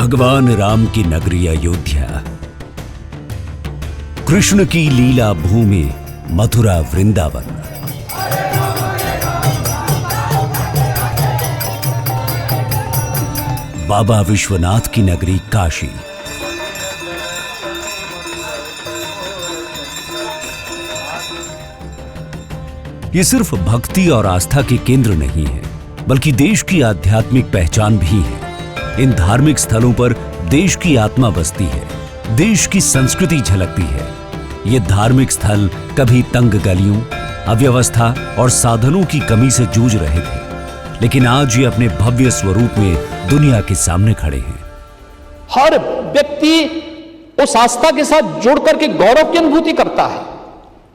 भगवान राम की नगरी अयोध्या, कृष्ण की लीला भूमि मथुरा वृंदावन, बाबा विश्वनाथ की नगरी काशी, ये सिर्फ भक्ति और आस्था के केंद्र नहीं है, बल्कि देश की आध्यात्मिक पहचान भी है। इन धार्मिक स्थलों पर देश की आत्मा बसती है, देश की संस्कृति झलकती है। ये धार्मिक स्थल कभी तंग गलियों, अव्यवस्था और साधनों की कमी से जूझ रहे थे, लेकिन आज ये अपने भव्य स्वरूप में दुनिया के सामने खड़े हैं। हर व्यक्ति उस आस्था के साथ जुड़ करके गौरव की अनुभूति करता है।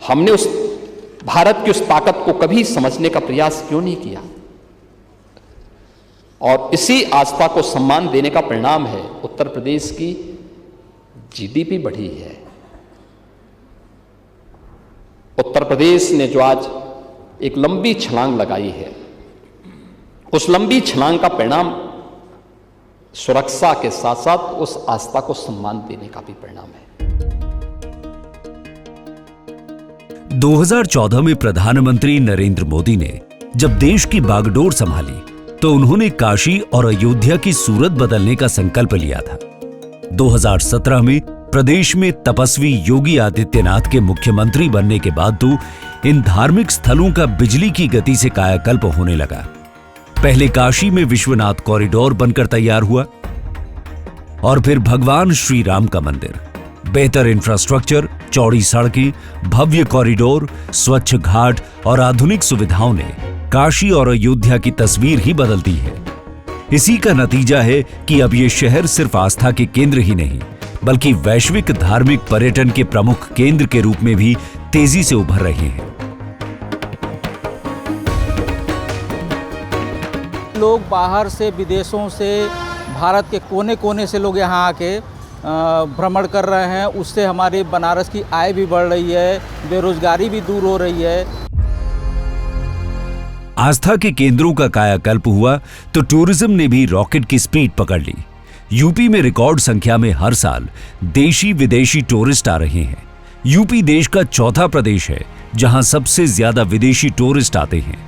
हमने उस भारत की उस ताकत को कभी समझने का प्रयास क्यों नहीं किया? और इसी आस्था को सम्मान देने का परिणाम है उत्तर प्रदेश की जीडीपी बढ़ी है। उत्तर प्रदेश ने जो आज एक लंबी छलांग लगाई है, उस लंबी छलांग का परिणाम सुरक्षा के साथ साथ उस आस्था को सम्मान देने का भी परिणाम है। 2014 में प्रधानमंत्री नरेंद्र मोदी ने जब देश की बागडोर संभाली तो उन्होंने काशी और अयोध्या की सूरत बदलने का संकल्प लिया था। 2017 में प्रदेश में तपस्वी योगी आदित्यनाथ के मुख्यमंत्री बनने के बाद तो इन धार्मिक स्थलों का बिजली की गति से कायाकल्प होने लगा। पहले काशी में विश्वनाथ कॉरिडोर बनकर तैयार हुआ और फिर भगवान श्री राम का मंदिर। बेहतर इंफ्रास्ट्रक्चर, चौड़ी सड़कें, भव्य कॉरिडोर, स्वच्छ घाट और आधुनिक सुविधाओं ने काशी और अयोध्या की तस्वीर ही बदल दी है। इसी का नतीजा है कि अब ये शहर सिर्फ आस्था के केंद्र ही नहीं, बल्कि वैश्विक धार्मिक पर्यटन के प्रमुख केंद्र के रूप में भी तेजी से उभर रहे हैं। लोग बाहर से, विदेशों से, भारत के कोने कोने से लोग यहाँ आके भ्रमण कर रहे हैं। उससे हमारी बनारस की आय भी बढ़ रही है, बेरोजगारी भी दूर हो रही है। आस्था के केंद्रों का कायाकल्प हुआ तो टूरिज्म ने भी रॉकेट की स्पीड पकड़ ली। यूपी में रिकॉर्ड संख्या में हर साल देशी विदेशी टूरिस्ट आ रहे हैं। यूपी देश का चौथा प्रदेश है जहां सबसे ज्यादा विदेशी टूरिस्ट आते हैं।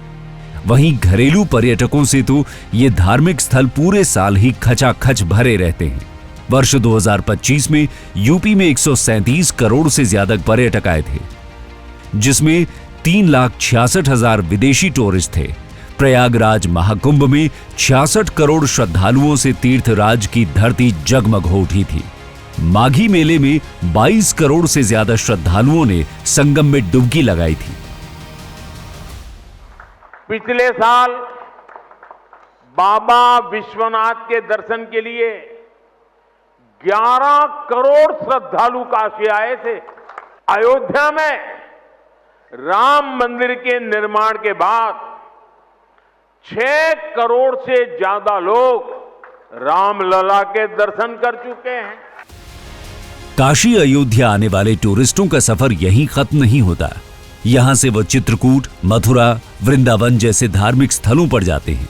वहीं घरेलू पर्यटकों से तो ये धार्मिक स्थल पूरे साल ही खचाखच भरे रहते हैं। वर्ष 2025 में यूपी में 137 करोड़ से ज्यादा पर्यटक आए थे, जिसमें 3,66,000 विदेशी टूरिस्ट थे। प्रयागराज महाकुंभ में 66 करोड़ श्रद्धालुओं से तीर्थराज की धरती जगमग हो उठी थी। माघी मेले में 22 करोड़ से ज्यादा श्रद्धालुओं ने संगम में डुबकी लगाई थी। पिछले साल बाबा विश्वनाथ के दर्शन के लिए 11 करोड़ श्रद्धालु काशी आए थे। अयोध्या में राम मंदिर के निर्माण के बाद 6 करोड़ से ज्यादा लोग रामलला के दर्शन कर चुके हैं। काशी अयोध्या आने वाले टूरिस्टों का सफर यहीं खत्म नहीं होता। यहां से वो चित्रकूट, मथुरा, वृंदावन जैसे धार्मिक स्थलों पर जाते हैं।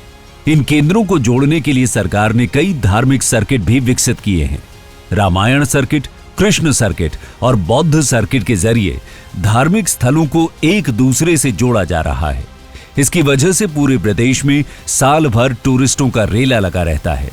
इन केंद्रों को जोड़ने के लिए सरकार ने कई धार्मिक सर्किट भी विकसित किए हैं। रामायण सर्किट, कृष्ण सर्किट और बौद्ध सर्किट के जरिए धार्मिक स्थलों को एक दूसरे से जोड़ा जा रहा है। इसकी वजह से पूरे प्रदेश में साल भर टूरिस्टों का रेला लगा रहता है।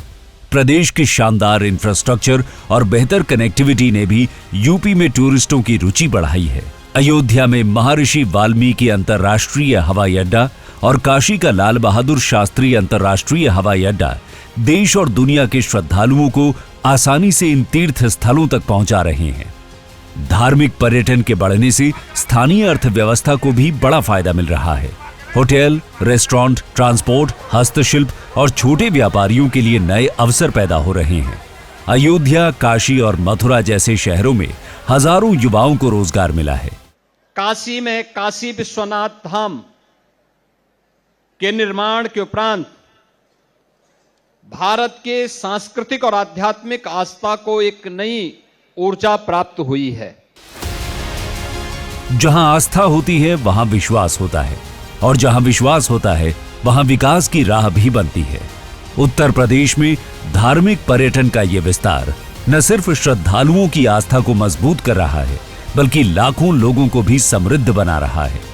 प्रदेश की शानदार इंफ्रास्ट्रक्चर और बेहतर कनेक्टिविटी ने भी यूपी में टूरिस्टों की रुचि बढ़ाई है। अयोध्या में महर्षि वाल्मीकि अंतर्राष्ट्रीय हवाई अड्डा और काशी का लाल बहादुर शास्त्री अंतर्राष्ट्रीय हवाई अड्डा देश और दुनिया के श्रद्धालुओं को आसानी से इन तीर्थ स्थलों तक पहुंचा रहे हैं। धार्मिक पर्यटन के बढ़ने से स्थानीय अर्थव्यवस्था को भी बड़ा फायदा मिल रहा है। होटल, रेस्टोरेंट, ट्रांसपोर्ट, हस्तशिल्प और छोटे व्यापारियों के लिए नए अवसर पैदा हो रहे हैं। अयोध्या, काशी और मथुरा जैसे शहरों में हजारों युवाओं को रोजगार मिला है। काशी में काशी विश्वनाथ धाम के निर्माण के उपरांत भारत के सांस्कृतिक और आध्यात्मिक आस्था को एक नई ऊर्जा प्राप्त हुई है। जहां आस्था होती है वहां विश्वास होता है, और जहां विश्वास होता है वहां विकास की राह भी बनती है। उत्तर प्रदेश में धार्मिक पर्यटन का ये विस्तार न सिर्फ श्रद्धालुओं की आस्था को मजबूत कर रहा है, बल्कि लाखों लोगों को भी समृद्ध बना रहा है।